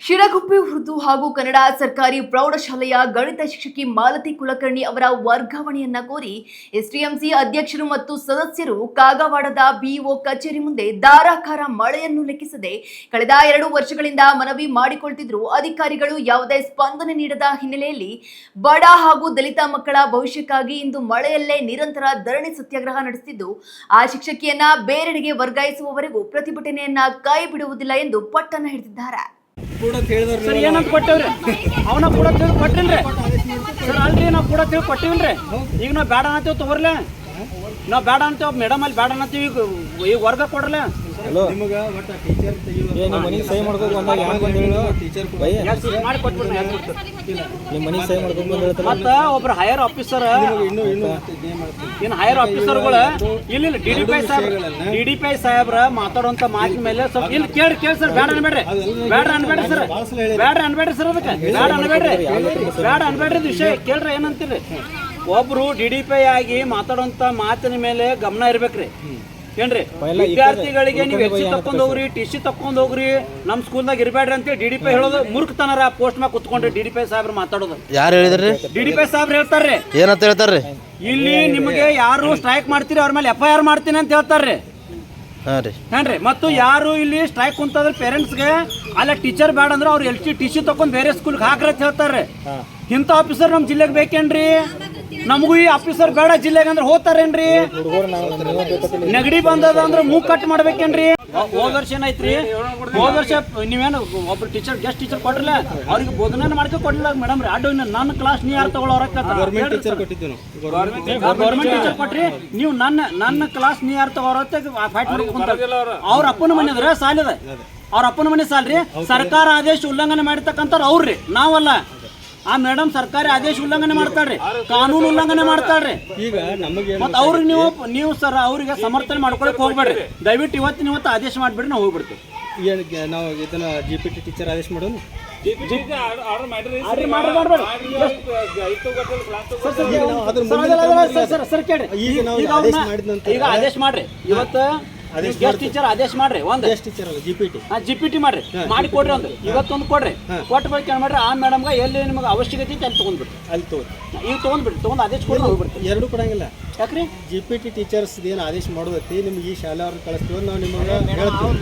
ಶಿರಗುಪ್ಪೆ ಉರ್ದು ಹಾಗೂ ಕನ್ನಡ ಸರ್ಕಾರಿ ಪ್ರೌಢಶಾಲೆಯ ಗಣಿತ ಶಿಕ್ಷಕಿ ಮಾಲತಿ ಕುಲಕರ್ಣಿ ಅವರ ವರ್ಗಾವಣೆಯನ್ನ ಕೋರಿ ಎಸ್ಟಿಎಂಸಿ ಅಧ್ಯಕ್ಷರು ಮತ್ತು ಸದಸ್ಯರು ಕಾಗವಾಡದ ಬಿಇಒ ಕಚೇರಿ ಮುಂದೆ ಧಾರಾಕಾರ ಮಳೆಯನ್ನು ಲೆಕ್ಕಿಸದೆ ಕಳೆದ 2 ವರ್ಷಗಳಿಂದ ಮನವಿ ಮಾಡಿಕೊಳ್ತಿದ್ರು. ಅಧಿಕಾರಿಗಳು ಯಾವುದೇ ಸ್ಪಂದನೆ ನೀಡದ ಹಿನ್ನೆಲೆಯಲ್ಲಿ ಬಡ ಹಾಗೂ ದಲಿತ ಮಕ್ಕಳ ಭವಿಷ್ಯಕ್ಕಾಗಿ ಇಂದು ಮಳೆಯಲ್ಲೇ ನಿರಂತರ ಧರಣಿ ಸತ್ಯಾಗ್ರಹ ನಡೆಸುತ್ತಿದ್ದು, ಆ ಶಿಕ್ಷಕಿಯನ್ನ ಬೇರೆಡೆಗೆ ವರ್ಗಾಯಿಸುವವರೆಗೂ ಪ್ರತಿಭಟನೆಯನ್ನ ಕೈ ಬಿಡುವುದಿಲ್ಲ ಎಂದು ಪಟ್ಟಣ ಹಿಡಿದಿದ್ದಾರೆ. ಸರ್ ಏನಂತ ಕೊಟ್ಟೇವ್ರಿ ಅವನ ಕೂಡ ತಿಳಿ ಕೊಟ್ಟಿಲ್ರಿ ಸರ್ ಅಲ್ರಿ ನಾವು ಕೂಡ ತಿಳಿ ಕೊಟ್ಟಿಲ್ರಿ. ಈಗ ನಾವು ಬೇಡ ಅನ್ನತ್ತೀವಿ ತಗೋರ್ಲ, ನಾವು ಬೇಡ ಅಂತೇವ್ ಮೇಡಮ್ ಅಲ್ಲಿ ಬೇಡ ಅನ್ನತ್ತೀವಿ, ಈಗ ವರ್ಗ ಕೊಡ್ರಲ್ಲ. ಮತ್ತ ಒಬ್ರು ಹೈಯರ್ ಆಫೀಸರ್ ಇನ್ ಹೈಯರ್ ಆಫೀಸರ್ಗಳು ಇಲ್ಲಿ DDPI ಸಾಹೇಬ್ರ ಮಾತಾಡುವಂತ ಮಾತಿನ ಮೇಲೆ ಸ್ವಲ್ಪ ಇಲ್ಲಿ ಕೇಳಿ ಸರ್ ಬೇಡ ಅನ್ಬೇಡ್ರಿ ಸರ್ ಅದಕ್ಕೆ ಬೇಡ ಅನ್ಬೇಡ್ರಿ ವಿಷಯ ಕೇಳ್ರಿ ಏನಂತೀರಿ. ಒಬ್ರು DDPI ಆಗಿ ಮಾತಾಡುವಂತ ಮಾತಿನ ಮೇಲೆ ಗಮನ ಇರ್ಬೇಕ್ರಿ ಏನ್ರಿ. ವಿದ್ಯಾರ್ಥಿಗಳಿಗೆ ನೀವು ಎಚ್ ತಕೊಂಡ್ ಹೋಗ್ರಿ, TC ತಕೊಂಡ್ ಹೋಗ್ರಿ, ನಮ್ ಸ್ಕೂಲ್ದಾಗ ಇರ್ಬೇಡ್ರಿ ಅಂತ DDPI ಹೇಳೋದು ಮೂರ್ಖತನರ. ಪೋಸ್ಟ್ ಮ್ಯಾಗ ಕುತ್ಕೊಂಡ್ರಿ DDPI ಸಾಹೇಬ್ರು ಮಾತಾಡೋದು. ಯಾರು ಹೇಳಿದ್ರಿ? DDPI ಸಾಹೇಬ್ರು ಹೇಳ್ತಾರ್ರಿ. ಏನಂತ ಹೇಳ್ತಾರ್ರಿ? ಇಲ್ಲಿ ನಿಮಗೆ ಯಾರು ಸ್ಟ್ರೈಕ್ ಮಾಡ್ತೀರಿ ಅವ್ರ ಮೇಲೆ FIR ಮಾಡ್ತೀನಿ ಅಂತ ಹೇಳ್ತಾರ್ರಿ. ಏನ್ರಿ ಮತ್ತು ಯಾರು ಇಲ್ಲಿ ಸ್ಟ್ರೈಕ್ ಕುಂತಂದ್ರೆ ಪೇರೆಂಟ್ಸ್ಗೆ ಅಲ್ಲ ಟೀಚರ್ ಬೇಡ ಅಂದ್ರೆ ಅವ್ರು TC ತಕೊಂಡ್ ಬೇರೆ ಸ್ಕೂಲ್ಗೆ ಹಾಕ್ರಿ ಅಂತ ಹೇಳ್ತಾರ್ರಿ. ಇಂಥ ಆಫೀಸರ್ ನಮ್ ಜಿಲ್ಲೆಗೆ ಬೇಕೇನ್ರಿ? ನಮಗೂ ಈ ಆಫೀಸರ್ ಬೇಡ ಜಿಲ್ಲೆಗೆ ಅಂದ್ರೆ ಹೋಗ್ತಾರೇನ್ರಿ? ನೆಗಡಿ ಬಂದದ ಅಂದ್ರೆ ಮೂಗ್ ಕಟ್ ಮಾಡ್ಬೇಕೇನ್ರಿ? ಹೋದ ವರ್ಷ ಏನೈತ್ರಿ, ಹೋದ ವರ್ಷ ನೀವೇನು ಒಬ್ರು ಗೆಸ್ಟ್ ಟೀಚರ್ ಕೊಟ್ರಲ್ಲ ಅವ್ರಿಗೆ ಬೋಧನೆ ಮಾಡ್ಕೊ ಕೊಡ್ಲಿಲ್ಲ ಮೇಡಮ್ ರೀ. ಅಡ್ಡು ನನ್ನ ಕ್ಲಾಸ್ ನೀ ಯಾರು ತಗೊಳ್ಳೋರ ಗೌರ್ಮೆಂಟ್ ಟೀಚರ್ ಕೊಟ್ರಿ, ನೀವು ನನ್ನ ಕ್ಲಾಸ್ ನೀ ಯಾರು ತಗೋರತ್ತೆ ಫೈಟ್ ಮಾಡ್ಕೊಂತ ಅವ್ರ ಅಪ್ಪನ ಮನೆ ಅದ್ರ ಸಾಲಿದ, ಅವ್ರ ಅಪ್ಪನ ಮನೆ ಸಾಲ್ರಿ. ಸರ್ಕಾರ ಆದೇಶ ಉಲ್ಲಂಘನೆ ಮಾಡಿರ್ತಕ್ಕಂಥವ್ರು ಅವ್ರಿ, ನಾವಲ್ಲ. ಆ ಮೇಡಮ್ ಸರ್ಕಾರಿ ಆದೇಶ ಉಲ್ಲಂಘನೆ ಮಾಡ್ತಾಳ್ರಿ, ಕಾನೂನು ಉಲ್ಲಂಘನೆ ಮಾಡ್ತಾಳ್ರಿ. ಈಗ ನಮಗೆ ಮತ್ತೆ ಅವ್ರಿಗೆ ನೀವು ಸರ್ ಅವ್ರಿಗೆ ಸಮರ್ಥನೆ ಮಾಡ್ಕೊಳಕ್ ಹೋಗ್ಬೇಡ್ರಿ. ದಯವಿಟ್ಟು ಇವತ್ತು ಆದೇಶ ಮಾಡ್ಬಿಡ್ರಿ, ನಾವು ಹೋಗ್ಬಿಡ್ತೀವಿ. ನಾವು ಇದನ್ನ GPT ಟೀಚರ್ ಆದೇಶ ಮಾಡೋಣ. ಈಗ ಆದೇಶ ಮಾಡ್ರಿ, ಇವತ್ತು ಗೆಸ್ಟ್ ಟೀಚರ್ ಆದೇಶ ಮಾಡ್ರಿ. ಒಂದು GPT ಮಾಡ್ರಿ, ಮಾಡಿ ಕೊಡ್ರಿ. ಒಂದು ಇವತ್ತೊಂದು ಕೊಡ್ರಿ, ಕೊಟ್ಟ ಬಳಿಕ ಏನ್ ಮಾಡ್ರಿ, ಆ ಮೇಡಮ್ಗೆ ಎಲ್ಲಿ ನಿಮ್ಗೆ ಅವಶ್ಯಕತೆ ಐತಿ ಅಲ್ಲಿ ತಗೊಂಡ್ಬಿಡ್ರಿ, ಈಗ ತಗೊಂಡ್ ಆದೇಶ ಕೊಡ್ರಿ ಹೋಗ್ಬಿಡ್ತೀವಿ. ಎರಡು ಕೊಡಂಗಿಲ್ಲ. ಯಾಕ್ರಿ? GPT ಟೀಚರ್ಸ್ ಏನು ಆದೇಶ ಮಾಡೋದೈತಿ ನಿಮ್ಗೆ ಈ ಶಾಲೆ ಅವ್ರನ್ನ ಕಳಿಸ್ತೀವಿ ನಾವು ನಿಮಗೆ ಹೇಳ್ತೀವಿ.